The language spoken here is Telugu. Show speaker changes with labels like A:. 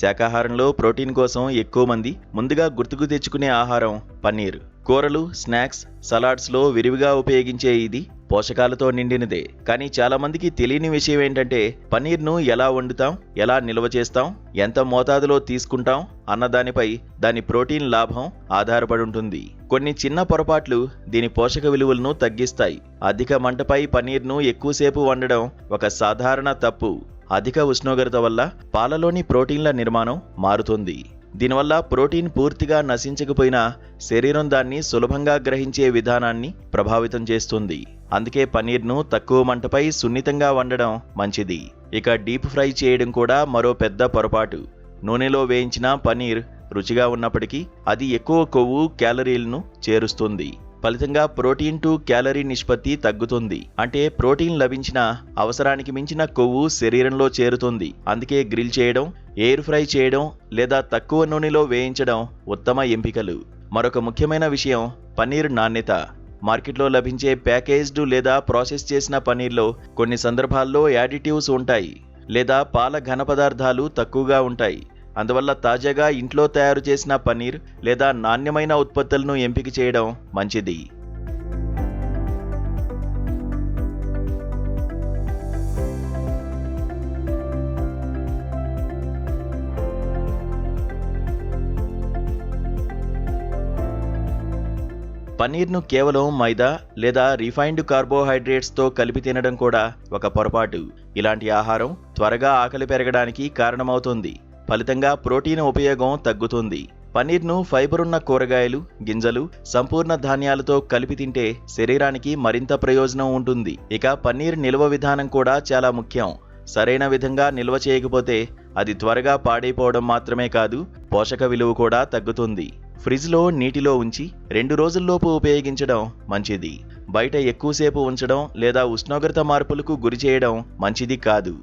A: శాకాహారంలో ప్రోటీన్ కోసం ఎక్కువ మంది ముందుగా గుర్తుకు తెచ్చుకునే ఆహారం పన్నీర్. కూరలు, స్నాక్స్, సలాడ్స్లో విరివిగా ఉపయోగించే ఇది పోషకాలతో నిండినదే. కానీ చాలా మందికి తెలియని విషయం ఏంటంటే పన్నీర్ను ఎలా వండుతాం, ఎలా నిల్వ చేస్తాం, ఎంత మోతాదులో తీసుకుంటాం అన్నదానిపై దాని ప్రోటీన్ లాభం ఆధారపడి ఉంటుంది. కొన్ని చిన్న పొరపాట్లు దీని పోషక విలువలను తగ్గిస్తాయి. అధిక మంటపై పన్నీర్ను ఎక్కువసేపు వండడం ఒక సాధారణ తప్పు. అధిక ఉష్ణోగ్రత వల్ల పాలలోని ప్రోటీన్ల నిర్మాణం మారుతుంది. దీనివల్ల ప్రోటీన్ పూర్తిగా నశించకపోయినా శరీరం దాన్ని సులభంగా గ్రహించే విధానాన్ని ప్రభావితం చేస్తుంది. అందుకే పన్నీర్ను తక్కువ మంటపై సున్నితంగా వండడం మంచిది. ఇక డీప్ ఫ్రై చేయడం కూడా మరో పెద్ద పొరపాటు. నూనెలో వేయించిన పన్నీర్ రుచిగా ఉన్నప్పటికీ అది ఎక్కువ కొవ్వు, క్యాలరీలను చేరుస్తుంది. ఫలితంగా ప్రోటీన్ టు క్యాలరీ నిష్పత్తి తగ్గుతుంది. అంటే ప్రోటీన్ లభించిన అవసరానికి మించిన కొవ్వు శరీరంలో చేరుతుంది. అందుకే గ్రిల్ చేయడం, ఎయిర్ ఫ్రై చేయడం లేదా తక్కువ నూనెలో వేయించడం ఉత్తమ ఎంపికలు. మరొక ముఖ్యమైన విషయం పన్నీర్ నాణ్యత. మార్కెట్లో లభించే ప్యాకేజ్డ్ లేదా ప్రాసెస్ చేసిన పన్నీర్లో కొన్ని సందర్భాల్లో యాడిటివ్స్ ఉంటాయి లేదా పాల ఘన పదార్థాలు తక్కువగా ఉంటాయి. అందువల్ల తాజాగా ఇంట్లో తయారు చేసిన పన్నీర్ లేదా నాణ్యమైన ఉత్పత్తులను ఎంపిక చేయడం మంచిది. పన్నీర్ను కేవలం మైదా లేదా రిఫైన్డ్ కార్బోహైడ్రేట్స్తో కలిపి తినడం కూడా ఒక పొరపాటు. ఇలాంటి ఆహారం త్వరగా ఆకలి పెరగడానికి కారణమవుతుంది. ఫలితంగా ప్రోటీన్ ఉపయోగం తగ్గుతుంది. పన్నీర్ను ఫైబర్ ఉన్న కూరగాయలు, గింజలు, సంపూర్ణ ధాన్యాలతో కలిపి తింటే శరీరానికి మరింత ప్రయోజనం ఉంటుంది. ఇక పన్నీర్ నిల్వ విధానం కూడా చాలా ముఖ్యం. సరైన విధంగా నిల్వ చేయకపోతే అది త్వరగా పాడైపోవడం మాత్రమే కాదు, పోషక విలువ కూడా తగ్గుతుంది. ఫ్రిడ్జ్లో నీటిలో ఉంచి 2 రోజుల్లోపు ఉపయోగించడం మంచిది. బయట ఎక్కువసేపు ఉంచడం లేదా ఉష్ణోగ్రత మార్పులకు గురి చేయడం మంచిది కాదు.